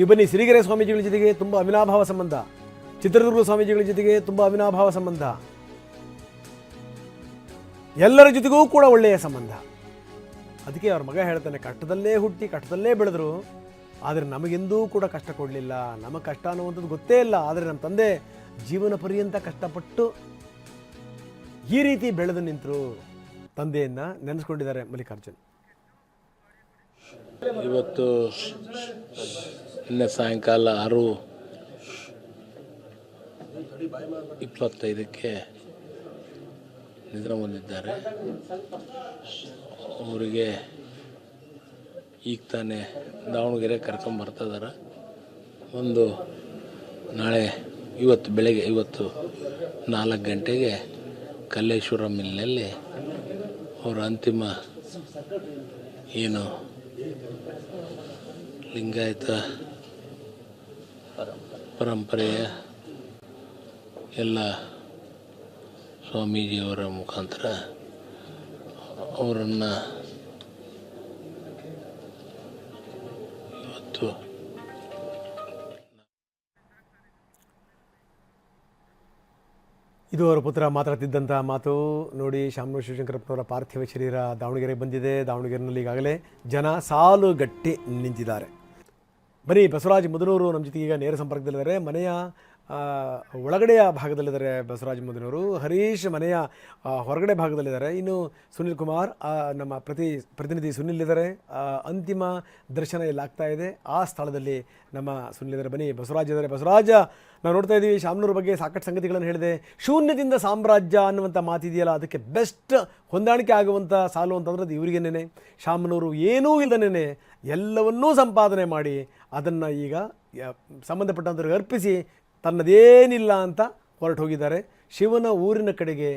ಬನ್ನಿ, ಸಿರಿಗೆರೆ ಸ್ವಾಮೀಜಿಗಳ ಜೊತೆಗೆ ತುಂಬ ಅವಿನಾಭಾವ ಸಂಬಂಧ, ಚಿತ್ರದುರ್ಗ ಸ್ವಾಮೀಜಿಗಳ ಜೊತೆಗೆ ತುಂಬ ಅವಿನಾಭಾವ ಸಂಬಂಧ, ಎಲ್ಲರ ಜೊತೆಗೂ ಕೂಡ ಒಳ್ಳೆಯ ಸಂಬಂಧ. ಅದಕ್ಕೆ ಅವ್ರ ಮಗ ಹೇಳ್ತಾನೆ, ಕಷ್ಟದಲ್ಲೇ ಹುಟ್ಟಿ ಕಷ್ಟದಲ್ಲೇ ಬೆಳೆದ್ರು, ಆದರೆ ನಮಗೆಂದೂ ಕೂಡ ಕಷ್ಟ ಕೊಡಲಿಲ್ಲ, ನಮಗೆ ಕಷ್ಟ ಅನ್ನುವಂಥದ್ದು ಗೊತ್ತೇ ಇಲ್ಲ. ಆದರೆ ನಮ್ಮ ತಂದೆ ಜೀವನ ಪರ್ಯಂತ ಕಷ್ಟಪಟ್ಟು ಈ ರೀತಿ ಬೆಳೆದು ನಿಂತರು. ತಂದೆಯನ್ನು ನೆನೆಸ್ಕೊಂಡಿದ್ದಾರೆ ಮಲ್ಲಿಕಾರ್ಜುನ್. ಇವತ್ತು ನಿನ್ನೆ ಸಾಯಂಕಾಲ 6:25 ನಿಧನ ಹೊಂದಿದ್ದಾರೆ. ಅವರಿಗೆ ಈಗ ತಾನೇ ದಾವಣಗೆರೆ ಕರ್ಕೊಂಬರ್ತಿದ್ದಾರೆ. ಇವತ್ತು 4 ಗಂಟೆಗೆ ಕಲ್ಲೇಶ್ವರ ಮಿಲ್ನಲ್ಲಿ ಅವರ ಅಂತಿಮ ಏನು ಲಿಂಗಾಯತ ಪರಂಪರೆಯ ಎಲ್ಲ ಸ್ವಾಮೀಜಿಯವರ ಮುಖಾಂತರ ಅವರನ್ನು ಇವತ್ತು ಇದು ಅವರ ಪುತ್ರ ಮಾತಾಡ್ತಿದ್ದಂಥ ಮಾತು ನೋಡಿ. ಶಾಮನೂರು ಶಿವಶಂಕರಪ್ಪನವರ ಪಾರ್ಥಿವ ಶರೀರ ದಾವಣಗೆರೆಗೆ ಬಂದಿದೆ. ದಾವಣಗೆರೆಯಲ್ಲಿ ಈಗಾಗಲೇ ಜನ ಸಾಲುಗಟ್ಟಿ ನಿಂತಿದ್ದಾರೆ. ಬನ್ನಿ, ಬಸವರಾಜ್ ಮುದನೂರು ನಮ್ಮ ಜೊತೆಗೆ ಈಗ ನೇರ ಸಂಪರ್ಕದಲ್ಲಿದ್ದಾರೆ. ಮನೆಯ ಒಳಗಡೆಯ ಭಾಗದಲ್ಲಿದ್ದಾರೆ ಬಸವರಾಜ್ ಮುದನೂರು. ಹರೀಶ್ ಮನೆಯ ಹೊರಗಡೆ ಭಾಗದಲ್ಲಿದ್ದಾರೆ. ಇನ್ನು ಸುನಿಲ್ ಕುಮಾರ್, ನಮ್ಮ ಪ್ರತಿನಿಧಿ ಸುನಿಲ್ ಇದ್ದಾರೆ. ಅಂತಿಮ ದರ್ಶನ ಇಲ್ಲಿ ಆಗ್ತಾ ಇದೆ, ಆ ಸ್ಥಳದಲ್ಲಿ ನಮ್ಮ ಸುನಿಲ್ ಇದ್ದಾರೆ. ಬನ್ನಿ, ಬಸವರಾಜ್ ಇದ್ದಾರೆ. ಬಸವರಾಜ, ನಾವು ನೋಡ್ತಾ ಇದ್ದೀವಿ ಶಾಮನೂರು ಬಗ್ಗೆ ಸಾಕಷ್ಟು ಸಂಗತಿಗಳನ್ನು ಹೇಳಿದೆ. ಶೂನ್ಯದಿಂದ ಸಾಮ್ರಾಜ್ಯ ಅನ್ನುವಂಥ ಮಾತಿದೆಯಲ್ಲ, ಅದಕ್ಕೆ ಬೆಸ್ಟ್ ಹೊಂದಾಣಿಕೆ ಆಗುವಂಥ ಸಾಲು ಅಂತಂದ್ರೆ ಅದು ಇವರಿಗೇನೆ. ಶಾಮನೂರು ಏನೂ ಇಲ್ಲದೇನೆ ಎಲ್ಲವನ್ನೂ ಸಂಪಾದನೆ ಮಾಡಿ ಅದನ್ನು ಈಗ ಸಂಬಂಧಪಟ್ಟಂಥವ್ರಿಗೆ ಅರ್ಪಿಸಿ ತನ್ನದೇನಿಲ್ಲ ಅಂತ ಹೊರಟು ಹೋಗಿದ್ದಾರೆ. ಶಿವನ ಊರಿನ ಕಡೆಗೆ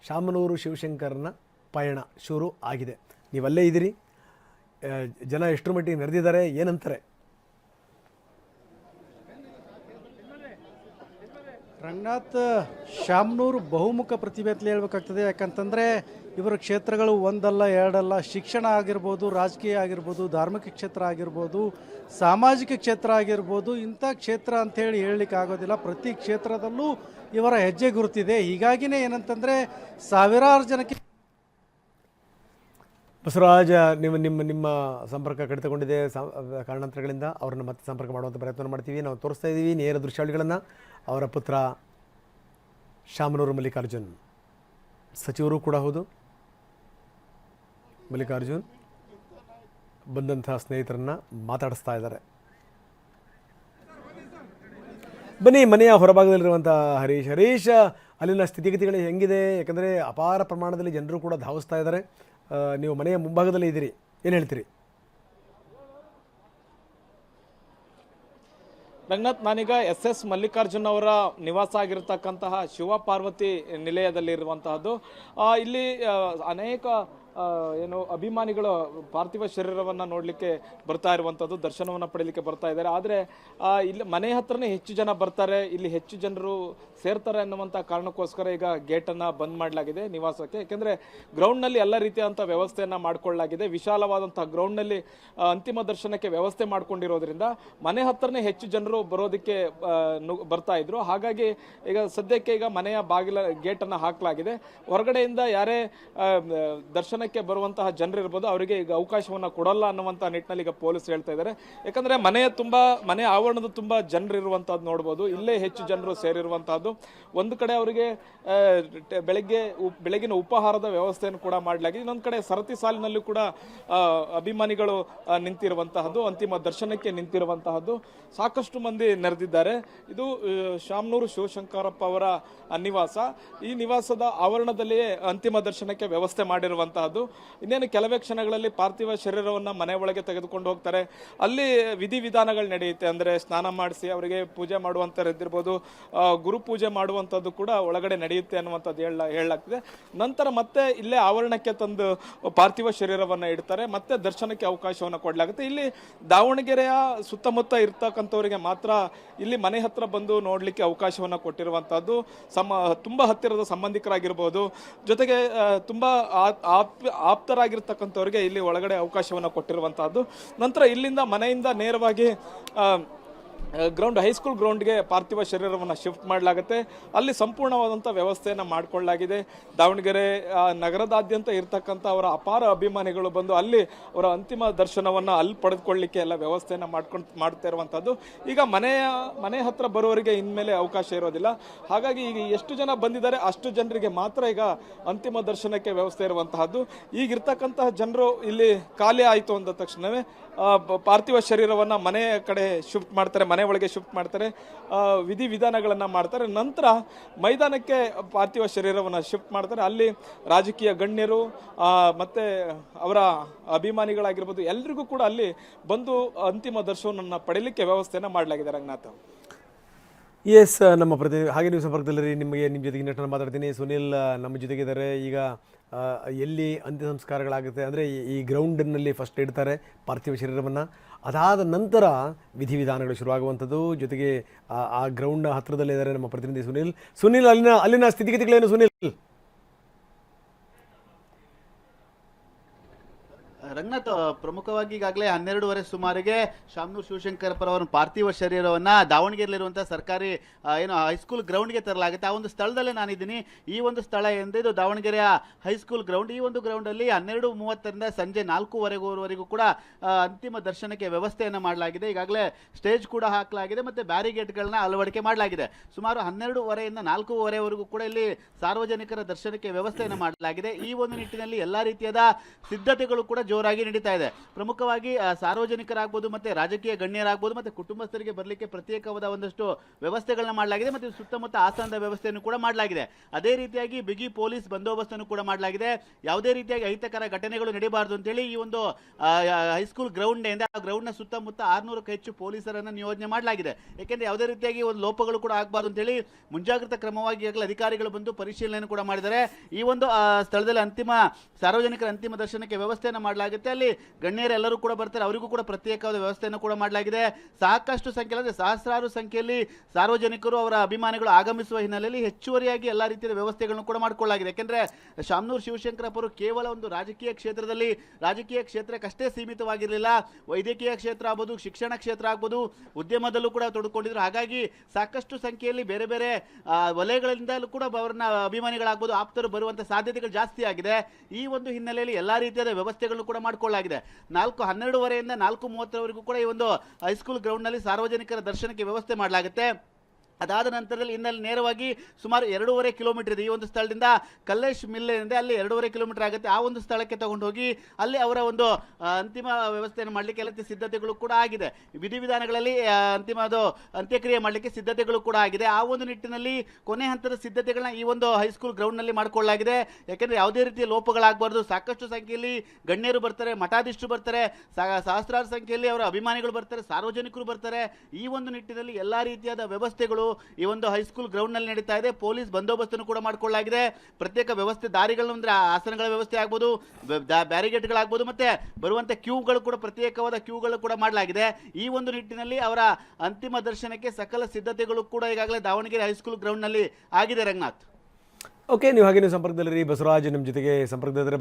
ಶಾಮನೂರು ಶಿವಶಂಕರನ ಪಯಣ ಶುರು ಆಗಿದೆ. ನೀವಲ್ಲೇ ಇದ್ದೀರಿ, ಜನ ಎಷ್ಟರ ಮಟ್ಟಿಗೆ ನೆರೆದಿದ್ದಾರೆ, ಏನಂತಾರೆ? ರಂಗನಾಥ್, ಶಾಮನೂರು ಬಹುಮುಖ ಪ್ರತಿಭೆ ಅಂತಲೇ ಹೇಳ್ಬೇಕಾಗ್ತದೆ. ಯಾಕಂತಂದರೆ ಇವರ ಕ್ಷೇತ್ರಗಳು ಒಂದಲ್ಲ ಎರಡಲ್ಲ. ಶಿಕ್ಷಣ ಆಗಿರ್ಬೋದು, ರಾಜಕೀಯ ಆಗಿರ್ಬೋದು, ಧಾರ್ಮಿಕ ಕ್ಷೇತ್ರ ಆಗಿರ್ಬೋದು, ಸಾಮಾಜಿಕ ಕ್ಷೇತ್ರ ಆಗಿರ್ಬೋದು. ಇಂಥ ಕ್ಷೇತ್ರ ಅಂಥೇಳಿ ಹೇಳಲಿಕ್ಕೆ ಆಗೋದಿಲ್ಲ. ಪ್ರತಿ ಕ್ಷೇತ್ರದಲ್ಲೂ ಇವರ ಹೆಜ್ಜೆ ಗುರುತಿದೆ. ಹೀಗಾಗಿನೇ ಏನಂತಂದರೆ ಸಾವಿರಾರು ಜನಕ್ಕೆ ಬಸವರಾಜ, ನಿಮ್ಮ ಸಂಪರ್ಕ ಕಡಿತಗೊಂಡಿದೆ ಕಾರಣಾಂತರಗಳಿಂದ. ಅವ್ರನ್ನ ಮತ್ತೆ ಸಂಪರ್ಕ ಮಾಡುವಂಥ ಪ್ರಯತ್ನ ಮಾಡ್ತೀವಿ. ನಾವು ತೋರಿಸ್ತಾ ಇದ್ದೀವಿ ನೇರ ದೃಶ್ಯಾವಳಿಗಳನ್ನು. ಅವರ ಪುತ್ರ ಶಾಮನೂರು ಮಲ್ಲಿಕಾರ್ಜುನ್, ಸಚಿವರು ಕೂಡ ಹೌದು. ಮಲ್ಲಿಕಾರ್ಜುನ್ ಬಂದಂಥ ಸ್ನೇಹಿತರನ್ನು ಮಾತಾಡಿಸ್ತಾ ಇದ್ದಾರೆ. ಬನ್ನಿ, ಮನೆಯ ಹೊರಭಾಗದಲ್ಲಿರುವಂಥ ಹರೀಶ್, ಅಲ್ಲಿನ ಸ್ಥಿತಿಗತಿಗಳು ಹೆಂಗಿದೆ? ಯಾಕಂದರೆ ಅಪಾರ ಪ್ರಮಾಣದಲ್ಲಿ ಜನರು ಕೂಡ ಧಾವಿಸ್ತಾ ಇದ್ದಾರೆ. ನೀವು ಮನೆಯ ಮುಂಭಾಗದಲ್ಲೇ ಇದ್ದೀರಿ, ಏನು ಹೇಳ್ತೀರಿ? ರಂಗನಾಥ್, ನಾನೀಗ SS ಮಲ್ಲಿಕಾರ್ಜುನ್ ಅವರ ನಿವಾಸ ಆಗಿರತಕ್ಕಂತಹ ಶಿವ ಪಾರ್ವತಿ ನಿಲಯದಲ್ಲಿರುವಂತಹದ್ದು. ಇಲ್ಲಿ ಅನೇಕ ಅಭಿಮಾನಿಗಳು ಪಾರ್ಥಿವ ಶರೀರವನ್ನು ನೋಡಲಿಕ್ಕೆ ಬರ್ತಾ ಇರುವಂಥದ್ದು, ದರ್ಶನವನ್ನು ಪಡೀಲಿಕ್ಕೆ ಬರ್ತಾ ಇದ್ದಾರೆ. ಆದರೆ ಇಲ್ಲಿ ಮನೆ ಹತ್ರನೇ ಹೆಚ್ಚು ಜನ ಬರ್ತಾರೆ, ಇಲ್ಲಿ ಹೆಚ್ಚು ಜನರು ಸೇರ್ತಾರೆ ಅನ್ನುವಂಥ ಕಾರಣಕ್ಕೋಸ್ಕರ ಈಗ ಗೇಟನ್ನು ಬಂದ್ ಮಾಡಲಾಗಿದೆ ನಿವಾಸಕ್ಕೆ. ಯಾಕೆಂದರೆ ಗ್ರೌಂಡ್ನಲ್ಲಿ ಎಲ್ಲ ರೀತಿಯಾದಂಥ ವ್ಯವಸ್ಥೆಯನ್ನು ಮಾಡಿಕೊಳ್ಳಲಾಗಿದೆ. ವಿಶಾಲವಾದಂಥ ಗ್ರೌಂಡ್ನಲ್ಲಿ ಅಂತಿಮ ದರ್ಶನಕ್ಕೆ ವ್ಯವಸ್ಥೆ ಮಾಡಿಕೊಂಡಿರೋದ್ರಿಂದ ಮನೆ ಹತ್ರನೇ ಹೆಚ್ಚು ಜನರು ಬರೋದಕ್ಕೆ ಬರ್ತಾ ಇದ್ರು. ಹಾಗಾಗಿ ಈಗ ಸದ್ಯಕ್ಕೆ ಈಗ ಮನೆಯ ಗೇಟನ್ನು ಹಾಕಲಾಗಿದೆ. ಹೊರಗಡೆಯಿಂದ ಯಾರೇ ದರ್ಶನಕ್ಕೆ ಬರುವಂತಹ ಜನರು ಇರ್ಬೋದು, ಅವರಿಗೆ ಈಗ ಅವಕಾಶವನ್ನು ಕೊಡಲ್ಲ ಅನ್ನುವಂಥ ನಿಟ್ಟಿನಲ್ಲಿ ಈಗ ಪೊಲೀಸ್ ಹೇಳ್ತಾ ಇದ್ದಾರೆ. ಯಾಕಂದ್ರೆ ಮನೆ ಆವರಣದ ತುಂಬಾ ಜನರು ಇರುವಂತಹದ್ದು ನೋಡ್ಬೋದು. ಇಲ್ಲೇ ಹೆಚ್ಚು ಜನರು ಸೇರಿರುವಂತಹದ್ದು. ಒಂದು ಕಡೆ ಅವರಿಗೆ ಬೆಳಗಿನ ಉಪಹಾರದ ವ್ಯವಸ್ಥೆಯನ್ನು ಕೂಡ ಮಾಡಲಾಗಿದೆ. ಇನ್ನೊಂದು ಕಡೆ ಸರತಿ ಸಾಲಿನಲ್ಲೂ ಕೂಡ ಅಭಿಮಾನಿಗಳು ನಿಂತಿರುವಂತಹದ್ದು, ಅಂತಿಮ ದರ್ಶನಕ್ಕೆ ನಿಂತಿರುವಂತಹದ್ದು. ಸಾಕಷ್ಟು ಮಂದಿ ನೆರೆದಿದ್ದಾರೆ. ಇದು ಶಾಮನೂರು ಶಿವಶಂಕರಪ್ಪ ಅವರ ನಿವಾಸ. ಈ ನಿವಾಸದ ಆವರಣದಲ್ಲಿಯೇ ಅಂತಿಮ ದರ್ಶನಕ್ಕೆ ವ್ಯವಸ್ಥೆ ಮಾಡಿರುವಂತಹದ್ದು. ಇನ್ನೇನು ಕೆಲವೇ ಕ್ಷಣಗಳಲ್ಲಿ ಪಾರ್ಥಿವ ಶರೀರವನ್ನು ಮನೆ ಒಳಗೆ ತೆಗೆದುಕೊಂಡು ಹೋಗ್ತಾರೆ. ಅಲ್ಲಿ ವಿಧಿವಿಧಾನಗಳು ನಡೆಯುತ್ತೆ. ಅಂದರೆ ಸ್ನಾನ ಮಾಡಿಸಿ ಅವರಿಗೆ ಪೂಜೆ ಮಾಡುವಂಥದ್ದಿರ್ಬೋದು, ಗುರು ಪೂಜೆ ಮಾಡುವಂಥದ್ದು ಕೂಡ ಒಳಗಡೆ ನಡೆಯುತ್ತೆ ಅನ್ನುವಂಥದ್ದು ಹೇಳಲಾಗ್ತಿದೆ. ನಂತರ ಮತ್ತೆ ಇಲ್ಲೇ ಆವರಣಕ್ಕೆ ತಂದು ಪಾರ್ಥಿವ ಶರೀರವನ್ನು ಇಡ್ತಾರೆ. ಮತ್ತೆ ದರ್ಶನಕ್ಕೆ ಅವಕಾಶವನ್ನು ಕೊಡಲಾಗುತ್ತೆ. ಇಲ್ಲಿ ದಾವಣಗೆರೆಯ ಸುತ್ತಮುತ್ತ ಇರ್ತಕ್ಕಂಥವರಿಗೆ ಮಾತ್ರ ಇಲ್ಲಿ ಮನೆ ಹತ್ರ ಬಂದು ನೋಡಲಿಕ್ಕೆ ಅವಕಾಶವನ್ನು ಕೊಟ್ಟಿರುವಂಥದ್ದು. ತುಂಬಾ ಹತ್ತಿರದ ಸಂಬಂಧಿಕರಾಗಿರ್ಬೋದು, ಜೊತೆಗೆ ತುಂಬಾ ಆಪ್ತರಾಗಿರ್ತಕ್ಕಂಥವ್ರಿಗೆ ಇಲ್ಲಿ ಒಳಗಡೆ ಅವಕಾಶವನ್ನು ಕೊಟ್ಟಿರುವಂತಹದ್ದು. ನಂತರ ಇಲ್ಲಿಂದ ಮನೆಯಿಂದ ನೇರವಾಗಿ ಗ್ರೌಂಡ್ ಹೈಸ್ಕೂಲ್ ಗ್ರೌಂಡ್ಗೆ ಪಾರ್ಥಿವ ಶರೀರವನ್ನು ಶಿಫ್ಟ್ ಮಾಡಲಾಗುತ್ತೆ. ಅಲ್ಲಿ ಸಂಪೂರ್ಣವಾದಂಥ ವ್ಯವಸ್ಥೆಯನ್ನು ಮಾಡಿಕೊಳ್ಳಲಾಗಿದೆ. ದಾವಣಗೆರೆ ನಗರದಾದ್ಯಂತ ಇರ್ತಕ್ಕಂಥ ಅವರ ಅಪಾರ ಅಭಿಮಾನಿಗಳು ಬಂದು ಅಲ್ಲಿ ಅವರ ಅಂತಿಮ ದರ್ಶನವನ್ನು ಅಲ್ಲಿ ಪಡೆದುಕೊಳ್ಳಲಿಕ್ಕೆ ಎಲ್ಲ ವ್ಯವಸ್ಥೆಯನ್ನು ಮಾಡ್ತಾ ಇರುವಂಥದ್ದು. ಈಗ ಮನೆ ಹತ್ರ ಬರೋರಿಗೆ ಇನ್ಮೇಲೆ ಅವಕಾಶ ಇರೋದಿಲ್ಲ. ಹಾಗಾಗಿ ಈಗ ಎಷ್ಟು ಜನ ಬಂದಿದ್ದಾರೆ ಅಷ್ಟು ಜನರಿಗೆ ಮಾತ್ರ ಈಗ ಅಂತಿಮ ದರ್ಶನಕ್ಕೆ ವ್ಯವಸ್ಥೆ ಇರುವಂತಹದ್ದು. ಈಗಿರ್ತಕ್ಕಂತಹ ಜನರು ಇಲ್ಲಿ ಖಾಲಿ ಆಯಿತು ಅಂದ ತಕ್ಷಣವೇ ಪಾರ್ಥಿವ ಶರೀರವನ್ನು ಮನೆ ಕಡೆ ಶಿಫ್ಟ್ ಮಾಡ್ತಾರೆ, ಮನೆ ಒಳಗೆ ಶಿಫ್ಟ್ ಮಾಡ್ತಾರೆ, ವಿಧಿವಿಧಾನಗಳನ್ನು ಮಾಡ್ತಾರೆ. ನಂತರ ಮೈದಾನಕ್ಕೆ ಪಾರ್ಥಿವ ಶರೀರವನ್ನು ಶಿಫ್ಟ್ ಮಾಡ್ತಾರೆ. ಅಲ್ಲಿ ರಾಜಕೀಯ ಗಣ್ಯರು ಮತ್ತು ಅವರ ಅಭಿಮಾನಿಗಳಾಗಿರ್ಬೋದು ಎಲ್ರಿಗೂ ಕೂಡ ಅಲ್ಲಿ ಬಂದು ಅಂತಿಮ ದರ್ಶನವನ್ನು ಪಡೀಲಿಕ್ಕೆ ವ್ಯವಸ್ಥೆಯನ್ನು ಮಾಡಲಾಗಿದೆ. ರಂಗನಾಥ್, ಎಸ್, ನಮ್ಮ ಹಾಗೆ ನೀವು ಸಂಪರ್ಕದಲ್ಲಿ ನಿಮ್ಮ ಜೊತೆಗೆ ನೆಟ್ಟನ್ನು ಮಾತಾಡ್ತೀನಿ. ಸುನಿಲ್ ನಮ್ಮ ಜೊತೆಗಿದ್ದಾರೆ. ಈಗ ಎಲ್ಲಿ ಅಂತ್ಯ ಸಂಸ್ಕಾರಗಳಾಗುತ್ತೆ ಅಂದರೆ ಈ ಗ್ರೌಂಡಿನಲ್ಲಿ ಫಸ್ಟ್ ಇಡ್ತಾರೆ ಪಾರ್ಥಿವ ಶರೀರವನ್ನು, ಅದಾದ ನಂತರ ವಿಧಿವಿಧಾನಗಳು ಶುರುವಾಗುವಂಥದ್ದು. ಜೊತೆಗೆ ಆ ಗ್ರೌಂಡ್ ಹತ್ತಿರದಲ್ಲಿದ್ದಾರೆ ನಮ್ಮ ಪ್ರತಿನಿಧಿ ಸುನಿಲ್. ಅಲ್ಲಿನ ಸ್ಥಿತಿಗತಿಗಳೇನು ಸುನಿಲ್? ರಂಗನಾಥ್, ಪ್ರಮುಖವಾಗಿ ಈಗಾಗಲೇ 12:30 ಸುಮಾರಿಗೆ ಶಾಮನೂರು ಶಿವಶಂಕರಪ್ಪರ ಅವರ ಪಾರ್ಥಿವ ಶರೀರವನ್ನ ದಾವಣಗೆರೆಯಲ್ಲಿರುವಂತಹ ಸರ್ಕಾರಿ ಹೈಸ್ಕೂಲ್ ಗ್ರೌಂಡ್ಗೆ ತರಲಾಗುತ್ತೆ. ಆ ಒಂದು ಸ್ಥಳದಲ್ಲೇ ನಾನಿದ್ದೀನಿ. ಈ ಒಂದು ಸ್ಥಳ ಇದು ದಾವಣಗೆರೆಯ ಹೈಸ್ಕೂಲ್ ಗ್ರೌಂಡ್. ಈ ಒಂದು ಗ್ರೌಂಡಲ್ಲಿ 12:30ರಿಂದ ಸಂಜೆ 4:15ವರೆಗೂ ಕೂಡ ಅಂತಿಮ ದರ್ಶನಕ್ಕೆ ವ್ಯವಸ್ಥೆಯನ್ನು ಮಾಡಲಾಗಿದೆ. ಈಗಾಗಲೇ ಸ್ಟೇಜ್ ಕೂಡ ಹಾಕಲಾಗಿದೆ ಮತ್ತು ಬ್ಯಾರಿಗೇಡ್ಗಳನ್ನ ಅಳವಡಿಕೆ ಮಾಡಲಾಗಿದೆ. ಸುಮಾರು 12:30ರಿಂದ 4:15ವರೆಗೂ ಕೂಡ ಇಲ್ಲಿ ಸಾರ್ವಜನಿಕರ ದರ್ಶನಕ್ಕೆ ವ್ಯವಸ್ಥೆಯನ್ನು ಮಾಡಲಾಗಿದೆ. ಈ ಒಂದು ನಿಟ್ಟಿನಲ್ಲಿ ಎಲ್ಲ ರೀತಿಯಾದ ಸಿದ್ಧತೆಗಳು ಕೂಡ ಜೋರಾಗಿ ನಡೀತಾ ಇದೆ. ಪ್ರಮುಖವಾಗಿ ಸಾರ್ವಜನಿಕರಾಗಬಹುದು ಮತ್ತೆ ರಾಜಕೀಯ ಗಣ್ಯರಾಗಬಹುದು ಮತ್ತೆ ಕುಟುಂಬಸ್ಥರಿಗೆ ಬರಲಿಕ್ಕೆ ಪ್ರತ್ಯೇಕವಾದ ಒಂದಷ್ಟು ವ್ಯವಸ್ಥೆಗಳನ್ನ ಮಾಡಲಾಗಿದೆ ಮತ್ತು ಸುತ್ತಮುತ್ತ ಆಸನದ ವ್ಯವಸ್ಥೆಯನ್ನು ಕೂಡ ಮಾಡಲಾಗಿದೆ. ಅದೇ ರೀತಿಯಾಗಿ ಬಿಗಿ ಪೊಲೀಸ್ ಬಂದೋಬಸ್ತನ್ನು ಕೂಡ ಮಾಡಲಾಗಿದೆ. ಯಾವುದೇ ರೀತಿಯಾಗಿ ಅಹಿತಕರ ಘಟನೆಗಳು ನಡೀಬಾರದು ಅಂತೇಳಿ ಈ ಒಂದು ಹೈಸ್ಕೂಲ್ ಗ್ರೌಂಡ್ ಇಂದ ಗ್ರೌಂಡ್ನ ಸುತ್ತಮುತ್ತ 600ಕ್ಕೂ ಹೆಚ್ಚು ಪೊಲೀಸರನ್ನು ನಿಯೋಜನೆ ಮಾಡಲಾಗಿದೆ. ಯಾಕೆಂದ್ರೆ ಯಾವುದೇ ರೀತಿಯಾಗಿ ಒಂದು ಲೋಪಗಳು ಕೂಡ ಆಗಬಾರ್ದು ಅಂತೇಳಿ ಮುಂಜಾಗ್ರತಾ ಕ್ರಮವಾಗಿ ಅಧಿಕಾರಿಗಳು ಬಂದು ಪರಿಶೀಲನೆ ಕೂಡ ಮಾಡಿದ್ದಾರೆ. ಈ ಒಂದು ಸ್ಥಳದಲ್ಲಿ ಸಾರ್ವಜನಿಕರ ಅಂತಿಮ ದರ್ಶನಕ್ಕೆ ವ್ಯವಸ್ಥೆಯನ್ನು ಮಾಡಲಾಗುತ್ತೆ. ಅಲ್ಲಿ ಗಣ್ಯರೆಲ್ಲರೂ ಕೂಡ ಬರ್ತಾರೆ, ಅವರಿಗೂ ಕೂಡ ಪ್ರತ್ಯೇಕವಾದ ವ್ಯವಸ್ಥೆಯನ್ನು ಕೂಡ ಮಾಡಲಾಗಿದೆ. ಸಾಕಷ್ಟು ಸಂಖ್ಯೆಯಲ್ಲಿ ಅಂದರೆ ಸಹಸ್ರಾರು ಸಂಖ್ಯೆಯಲ್ಲಿ ಸಾರ್ವಜನಿಕರು ಅವರ ಅಭಿಮಾನಿಗಳು ಆಗಮಿಸುವ ಹಿನ್ನೆಲೆಯಲ್ಲಿ ಹೆಚ್ಚುವರಿಯಾಗಿ ಎಲ್ಲ ರೀತಿಯ ವ್ಯವಸ್ಥೆಗಳನ್ನು ಕೂಡ ಮಾಡಿಕೊಳ್ಳಲಾಗಿದೆ. ಯಾಕೆಂದ್ರೆ ಶಾಮನೂರು ಶಿವಶಂಕರಪ್ಪರು ಕೇವಲ ಒಂದು ರಾಜಕೀಯ ಕ್ಷೇತ್ರಕ್ಕಷ್ಟೇ ಸೀಮಿತವಾಗಿರಲಿಲ್ಲ. ವೈದ್ಯಕೀಯ ಕ್ಷೇತ್ರ ಆಗ್ಬೋದು, ಶಿಕ್ಷಣ ಕ್ಷೇತ್ರ ಆಗ್ಬೋದು, ಉದ್ಯಮದಲ್ಲೂ ಕೂಡ ತೊಡಕೊಂಡಿದ್ರು. ಹಾಗಾಗಿ ಸಾಕಷ್ಟು ಸಂಖ್ಯೆಯಲ್ಲಿ ಬೇರೆ ಬೇರೆ ವಲಯಗಳಿಂದಲೂ ಕೂಡ ಅವರನ್ನ ಅಭಿಮಾನಿಗಳಾಗ್ಬೋದು, ಆಪ್ತರು ಬರುವಂತ ಸಾಧ್ಯತೆಗಳು ಜಾಸ್ತಿ ಆಗಿದೆ. ಈ ಒಂದು ಹಿನ್ನೆಲೆಯಲ್ಲಿ ಎಲ್ಲಾ ರೀತಿಯಾದ ವ್ಯವಸ್ಥೆಗಳನ್ನು ಕೂಡ ಮಾಡಿಕೊಳ್ಳಲಾಗಿದೆ. 12:30ರಿಂದ 4:30ವರೆಗೂ ಕೂಡ ಈ ಒಂದು ಹೈಸ್ಕೂಲ್ ಗ್ರೌಂಡ್ ನಲ್ಲಿ ಸಾರ್ವಜನಿಕರ ದರ್ಶನಕ್ಕೆ ವ್ಯವಸ್ಥೆ ಮಾಡಲಾಗುತ್ತೆ. ಅದಾದ ನಂತರದಲ್ಲಿ ಇನ್ನಲ್ಲಿ ನೇರವಾಗಿ ಸುಮಾರು 2.5 ಕಿಲೋಮೀಟರ್ ಇದೆ. ಈ ಒಂದು ಸ್ಥಳದಿಂದ ಕಲ್ಲೇಶ್ ಮಿಲ್ ಇದೆ, ಅಲ್ಲಿ 2.5 ಕಿಲೋಮೀಟರ್ ಆಗುತ್ತೆ. ಆ ಒಂದು ಸ್ಥಳಕ್ಕೆ ತಗೊಂಡು ಹೋಗಿ ಅಲ್ಲಿ ಅವರ ಒಂದು ಅಂತಿಮ ವ್ಯವಸ್ಥೆಯನ್ನು ಮಾಡಲಿಕ್ಕೆ ಎಲ್ಲ ಸಿದ್ಧತೆಗಳು ಕೂಡ ಆಗಿದೆ. ವಿಧಿವಿಧಾನಗಳಲ್ಲಿ ಅಂತ್ಯಕ್ರಿಯೆ ಮಾಡಲಿಕ್ಕೆ ಸಿದ್ಧತೆಗಳು ಕೂಡ ಆಗಿದೆ. ಆ ಒಂದು ನಿಟ್ಟಿನಲ್ಲಿ ಕೊನೆ ಹಂತದ ಸಿದ್ಧತೆಗಳನ್ನ ಈ ಒಂದು ಹೈಸ್ಕೂಲ್ ಗ್ರೌಂಡ್ ನಲ್ಲಿ ಮಾಡಿಕೊಳ್ಳಲಾಗಿದೆ. ಯಾಕೆಂದ್ರೆ ಯಾವುದೇ ರೀತಿಯ ಲೋಪಗಳಾಗಬಾರ್ದು. ಸಾಕಷ್ಟು ಸಂಖ್ಯೆಯಲ್ಲಿ ಗಣ್ಯರು ಬರ್ತಾರೆ, ಮಠಾಧೀಶರು ಬರ್ತಾರೆ, ಸಹಸ್ರಾರು ಸಂಖ್ಯೆಯಲ್ಲಿ ಅವರ ಅಭಿಮಾನಿಗಳು ಬರ್ತಾರೆ, ಸಾರ್ವಜನಿಕರು ಬರ್ತಾರೆ. ಈ ಒಂದು ನಿಟ್ಟಿನಲ್ಲಿ ಎಲ್ಲಾ ರೀತಿಯಾದ ವ್ಯವಸ್ಥೆಗಳು ಈ ಒಂದು ಹೈಸ್ಕೂಲ್ ಗ್ರೌಂಡ್ ನಲ್ಲಿ ನಡೀತಾ ಇದೆ. ಪೊಲೀಸ್ ಬಂದೋಬಸ್ತನ್ನು ಕೂಡ ಮಾಡಿಕೊಳ್ಳಲಾಗಿದೆ. ಪ್ರತ್ಯೇಕ ವ್ಯವಸ್ಥೆ ದಾರಿಗಳು ಅಂದ್ರೆ ಆಸನಗಳ ವ್ಯವಸ್ಥೆ ಆಗ್ಬೋದು, ಬ್ಯಾರಿಗೇಡ್ಗಳಾಗ್ಬೋದು, ಮತ್ತೆ ಬರುವಂತ ಕ್ಯೂಗಳು ಕೂಡ ಪ್ರತ್ಯೇಕವಾದ ಕ್ಯೂಗಳು ಕೂಡ ಮಾಡಲಾಗಿದೆ. ಈ ಒಂದು ನಿಟ್ಟಿನಲ್ಲಿ ಅವರ ಅಂತಿಮ ದರ್ಶನಕ್ಕೆ ಸಕಲ ಸಿದ್ಧತೆಗಳು ಕೂಡ ಈಗಾಗಲೇ ದಾವಣಗೆರೆ ಹೈಸ್ಕೂಲ್ ಗ್ರೌಂಡ್ ನಲ್ಲಿ ಆಗಿದೆ. ರಂಗನಾಥ್, ಓಕೆ, ನೀವು ಹಾಗೆ ಸಂಪರ್ಕದಲ್ಲಿ ಬಸವರಾಜ್ ನಮ್ಮ ಜೊತೆಗೆ ಸಂಪರ್ಕದಲ್ಲಿದ್ದಾರೆ.